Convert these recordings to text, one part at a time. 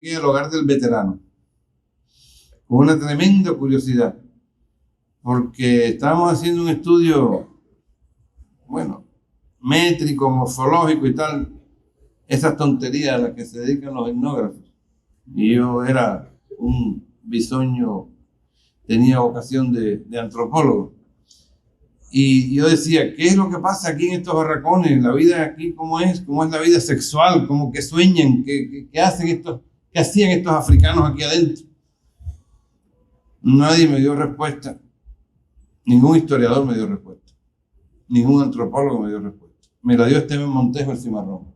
en el hogar del veterano, con una tremenda curiosidad, porque estábamos haciendo un estudio, bueno, métrico, morfológico y tal, esas tonterías a las que se dedican los etnógrafos. Y yo era un bisoño, tenía vocación de antropólogo. Y yo decía, ¿qué es lo que pasa aquí en estos barracones? La vida aquí, ¿cómo es la vida sexual? ¿Cómo que sueñan? ¿Qué hacían estos africanos aquí adentro? Nadie me dio respuesta. Ningún historiador me dio respuesta. Ningún antropólogo me dio respuesta. Me la dio Esteban Montejo, el cimarrón.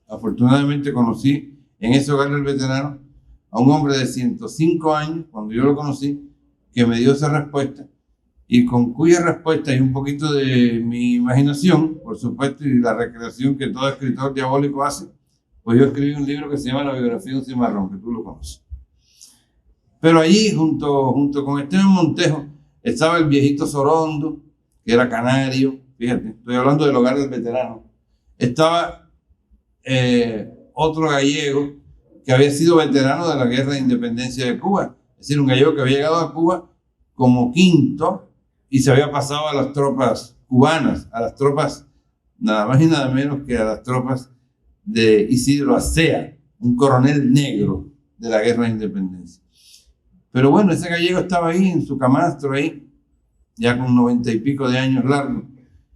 Afortunadamente conocí en ese hogar del veterano a un hombre de 105 años, cuando yo lo conocí, que me dio esa respuesta, y con cuya respuesta y un poquito de mi imaginación, por supuesto, y la recreación que todo escritor diabólico hace, pues yo escribí un libro que se llama La biografía de un cimarrón, que tú lo conoces. Pero allí, junto con Esteban Montejo, estaba el viejito Sorondo, que era canario, fíjate, estoy hablando del hogar del veterano. Estaba otro gallego que había sido veterano de la Guerra de Independencia de Cuba, es decir, un gallego que había llegado a Cuba como quinto y se había pasado a las tropas cubanas, a las tropas nada más y nada menos que a las tropas de Isidro Acea, un coronel negro de la Guerra de Independencia. Pero bueno, ese gallego estaba ahí en su camastro, ahí, ya con 90 y pico de años largos,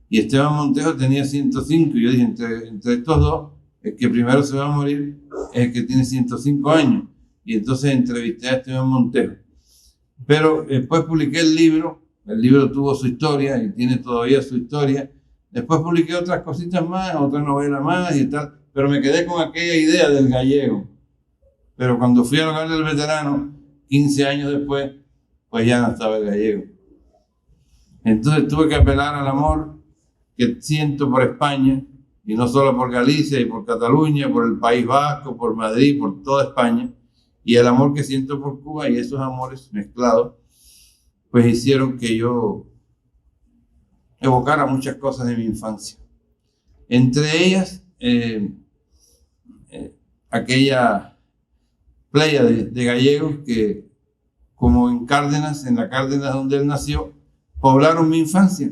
y Esteban Montejo tenía 105, y yo dije, entre estos dos, el que primero se va a morir es el que tiene 105 años, y entonces entrevisté a Esteban Montejo. Pero después publiqué el libro tuvo su historia y tiene todavía su historia. Después publiqué otras cositas más, otra novela más y tal, pero me quedé con aquella idea del gallego. Pero cuando fui al hogar del veterano, 15 años después, pues ya no estaba el gallego. Entonces tuve que apelar al amor que siento por España, y no solo por Galicia y por Cataluña, por el País Vasco, por Madrid, por toda España, y el amor que siento por Cuba, y esos amores mezclados, pues hicieron que yo evocara muchas cosas de mi infancia. Entre ellas, aquella playa de gallegos que, como en Cárdenas, en la Cárdenas donde él nació, poblaron mi infancia,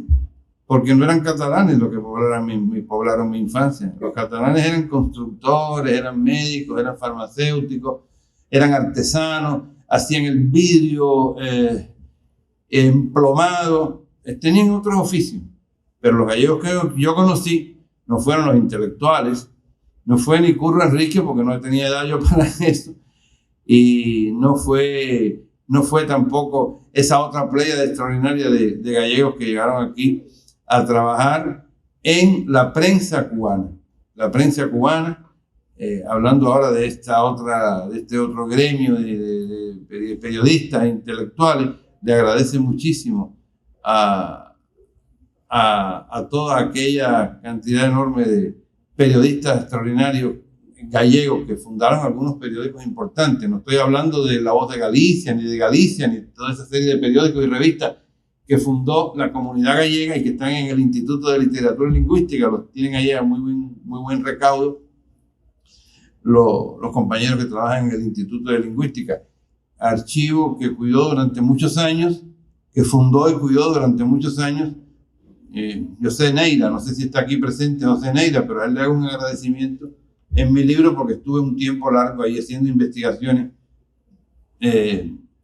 porque no eran catalanes los que poblaron mi infancia. Los catalanes eran constructores, eran médicos, eran farmacéuticos, eran artesanos, hacían el vidrio emplomado, tenían otros oficios. Pero los gallegos que yo conocí no fueron los intelectuales, no fue ni Curro Enrique, porque no tenía edad yo para eso, y no fue tampoco esa otra playa extraordinaria de gallegos que llegaron aquí a trabajar en la prensa cubana. La prensa cubana, hablando ahora de este otro gremio de periodistas intelectuales, le agradece muchísimo a toda aquella cantidad enorme de periodistas extraordinarios gallegos que fundaron algunos periódicos importantes. No estoy hablando de La Voz de Galicia, ni toda esa serie de periódicos y revistas que fundó la comunidad gallega y que están en el Instituto de Literatura y Lingüística. Los tienen allí a muy buen recaudo los compañeros que trabajan en el Instituto de Lingüística. Archivo que cuidó durante muchos años, que fundó y cuidó durante muchos años José Neira. No sé si está aquí presente José Neira, pero a él le hago un agradecimiento en mi libro porque estuve un tiempo largo ahí haciendo investigaciones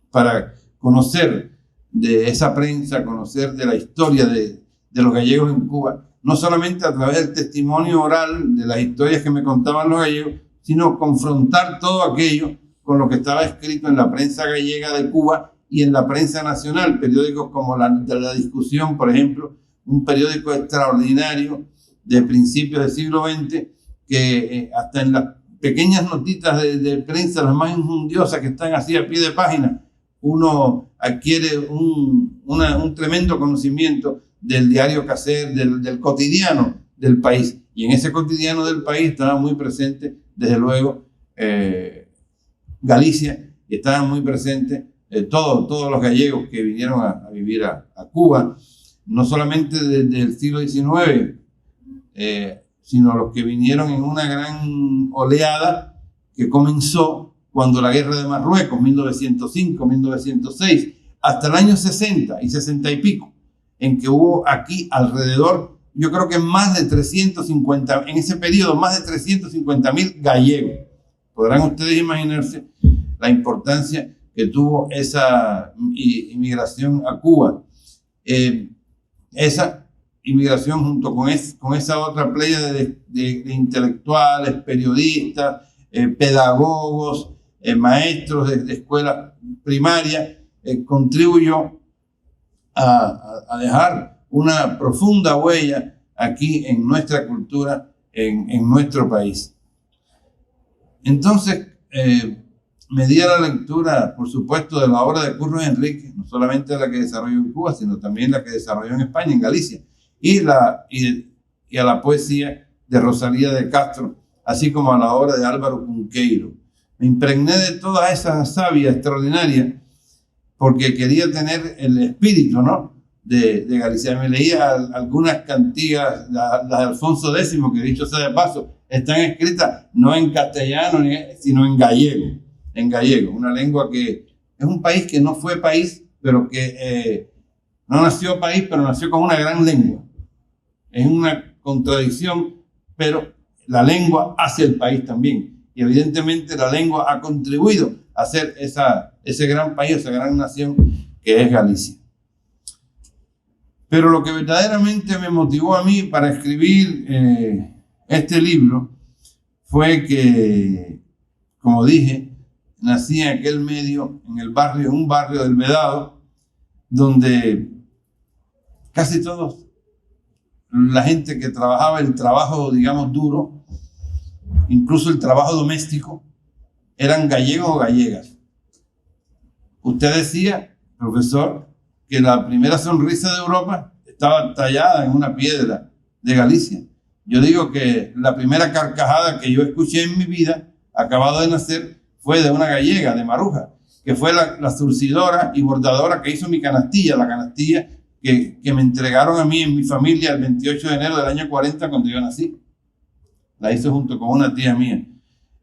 para conocer de esa prensa, conocer de la historia de los gallegos en Cuba, no solamente a través del testimonio oral de las historias que me contaban los gallegos, sino confrontar todo aquello con lo que estaba escrito en la prensa gallega de Cuba y en la prensa nacional, periódicos como la Discusión, por ejemplo, un periódico extraordinario de principios del siglo XX, que hasta en las pequeñas notitas de prensa, las más injundiosas que están así a pie de página, uno adquiere un tremendo conocimiento del diario quehacer, del cotidiano del país. Y en ese cotidiano del país estaba muy presente, desde luego, Galicia, y estaban muy presentes todos los gallegos que vinieron a vivir a Cuba, no solamente desde el siglo XIX, sino los que vinieron en una gran oleada que comenzó cuando la guerra de Marruecos, 1905, 1906, hasta el año 60 y 60 y pico, en que hubo aquí alrededor, yo creo que más de 350, en ese periodo, más de 350.000 gallegos. Podrán ustedes imaginarse la importancia que tuvo esa inmigración a Cuba. Esa inmigración junto con esa otra playa de intelectuales, periodistas, pedagogos, maestros de escuela primaria, contribuyó a dejar una profunda huella aquí en nuestra cultura, en nuestro país. Entonces, me di a la lectura, por supuesto, de la obra de Curros Enríquez, no solamente la que desarrolló en Cuba, sino también la que desarrolló en España, en Galicia, y a la poesía de Rosalía de Castro, así como a la obra de Álvaro Cunqueiro. Me impregné de toda esa savia extraordinaria porque quería tener el espíritu, ¿no?, de Galicia. Me leía algunas cantigas, las de Alfonso X, que dicho sea de paso, están escritas no en castellano, sino en gallego, una lengua que es un país que no fue país, pero que no nació país, pero nació con una gran lengua. Es una contradicción, pero la lengua hace el país también. Y evidentemente la lengua ha contribuido a hacer ese gran país, esa gran nación que es Galicia. Pero lo que verdaderamente me motivó a mí para escribir este libro fue que, como dije, nací en aquel medio, en un barrio del Vedado, donde casi todos, la gente que trabajaba el trabajo, digamos, duro, incluso el trabajo doméstico, eran gallegos o gallegas. Usted decía, profesor, que la primera sonrisa de Europa estaba tallada en una piedra de Galicia. Yo digo que la primera carcajada que yo escuché en mi vida, acabado de nacer, fue de una gallega, de Maruja, que fue la surcidora y bordadora que hizo mi canastilla, la canastilla que me entregaron a mí en mi familia el 28 de enero del año 40 cuando yo nací. La hizo junto con una tía mía.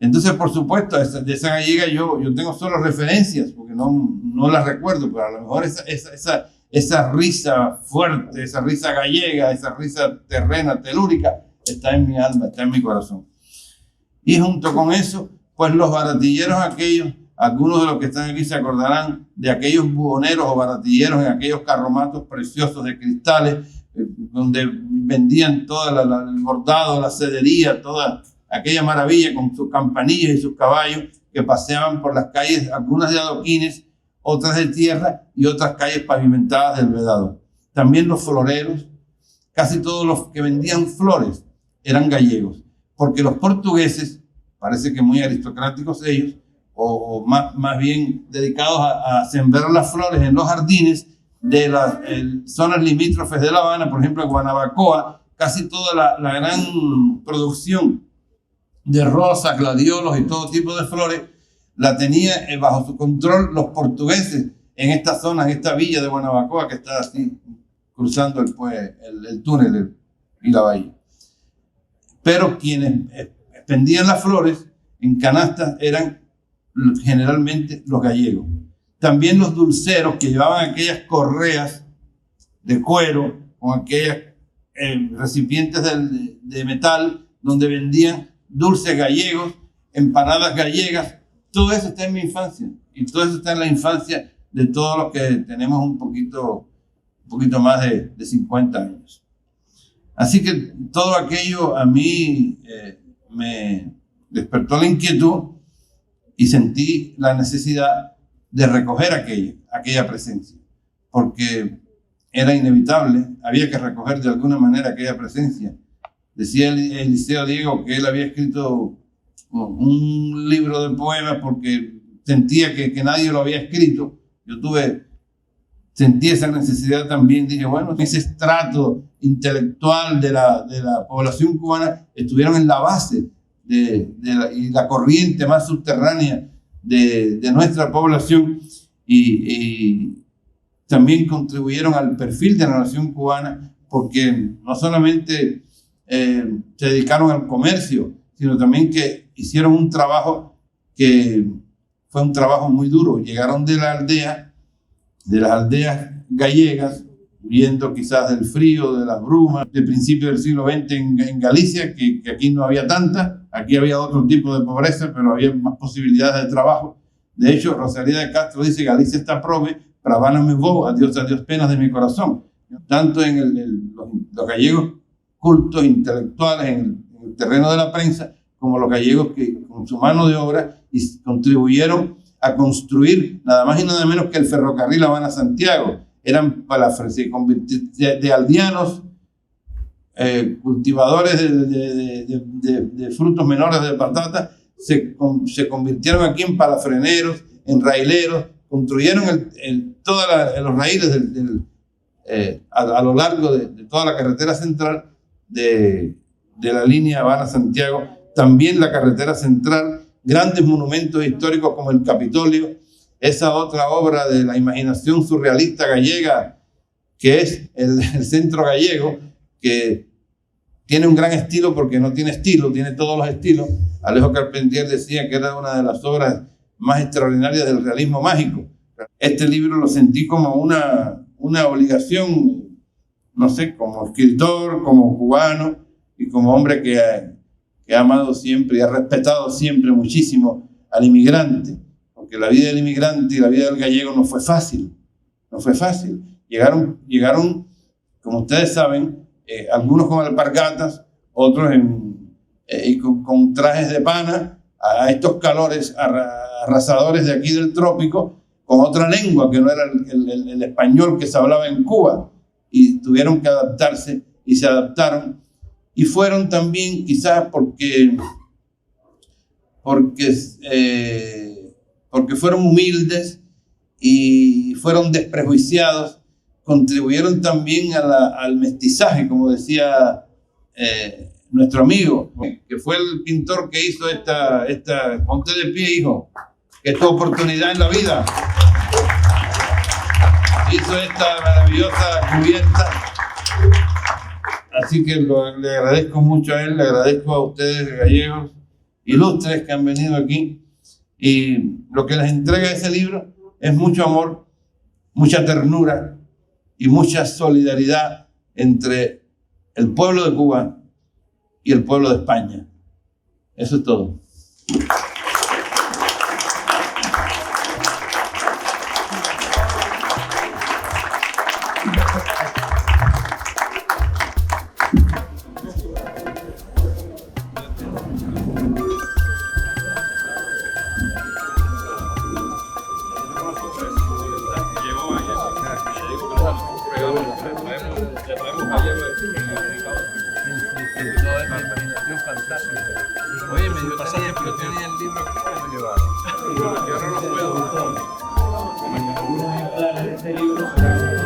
Entonces, por supuesto, de esa gallega yo tengo solo referencias, porque no las recuerdo, pero a lo mejor esa risa fuerte, esa risa gallega, esa risa terrena, telúrica, está en mi alma, está en mi corazón. Y junto con eso, pues los baratilleros aquellos, algunos de los que están aquí se acordarán de aquellos buhoneros o baratilleros en aquellos carromatos preciosos de cristales, donde vendían todo el bordado, la sedería, toda aquella maravilla con sus campanillas y sus caballos que paseaban por las calles, algunas de adoquines, otras de tierra y otras calles pavimentadas del Vedado. También los floreros, casi todos los que vendían flores eran gallegos, porque los portugueses, parece que muy aristocráticos ellos, o más bien dedicados a sembrar las flores en los jardines de las zonas limítrofes de La Habana, por ejemplo, Guanabacoa, casi toda la gran producción de rosas, gladiolos y todo tipo de flores, la tenía bajo su control los portugueses en esta zona, en esta villa de Guanabacoa que está así cruzando el túnel y la bahía. Pero quienes expendían las flores en canastas eran generalmente los gallegos. También los dulceros que llevaban aquellas correas de cuero con aquellos recipientes de metal donde vendían dulces gallegos, empanadas gallegas. Todo eso está en mi infancia y todo eso está en la infancia de todos los que tenemos un poquito más de 50 años. Así que todo aquello a mí me despertó la inquietud y sentí la necesidad de recoger aquella presencia, porque era inevitable, había que recoger de alguna manera aquella presencia. Decía Eliseo Diego que él había escrito un libro de poemas porque sentía que nadie lo había escrito. Yo sentí esa necesidad también. Dije, bueno, ese estrato intelectual de la población cubana estuvieron en la base y la corriente más subterránea de nuestra población y también contribuyeron al perfil de la nación cubana porque no solamente se dedicaron al comercio, sino también que hicieron un trabajo que fue un trabajo muy duro. Llegaron de las aldeas gallegas, huyendo quizás del frío, de las brumas, de principios del siglo XX en Galicia, que aquí no había tanta, aquí había otro tipo de pobreza, pero había más posibilidades de trabajo. De hecho, Rosalía de Castro dice: Galicia está prove, pravana me vou, adiós penas de mi corazón. Tanto en los gallegos cultos, intelectuales, en el terreno de la prensa, como los gallegos que con su mano de obra contribuyeron a construir nada más y nada menos que el ferrocarril Habana-Santiago. Eran de aldeanos, cultivadores de frutos menores de patata, se convirtieron aquí en palafreneros, en raileros, construyeron todos los raíles a lo largo de toda la carretera central de la línea Habana-Santiago, también la carretera central, grandes monumentos históricos como el Capitolio, esa otra obra de la imaginación surrealista gallega, que es el Centro Gallego, que tiene un gran estilo porque no tiene estilo, tiene todos los estilos. Alejo Carpentier decía que era una de las obras más extraordinarias del realismo mágico. Este libro lo sentí como una obligación, no sé, como escritor, como cubano y como hombre que ha amado siempre y ha respetado siempre muchísimo al inmigrante. Porque la vida del inmigrante y la vida del gallego no fue fácil, no fue fácil. Llegaron, como ustedes saben, algunos con alpargatas, otros con trajes de pana, a estos calores arrasadores de aquí del trópico, con otra lengua que no era el español que se hablaba en Cuba, y tuvieron que adaptarse y se adaptaron, y fueron también quizás porque fueron humildes y fueron desprejuiciados, contribuyeron también al mestizaje, como decía nuestro amigo, que fue el pintor que hizo esta ponte de pie, hijo, que es tu oportunidad en la vida. Hizo esta maravillosa cubierta. Así que le agradezco mucho a él, le agradezco a ustedes, gallegos ilustres que han venido aquí. Y lo que les entrega ese libro es mucho amor, mucha ternura y mucha solidaridad entre el pueblo de Cuba y el pueblo de España. Eso es todo. Oye, me dio pasaje, pero tenía el libro que me llevaba. Yo no lo puedo.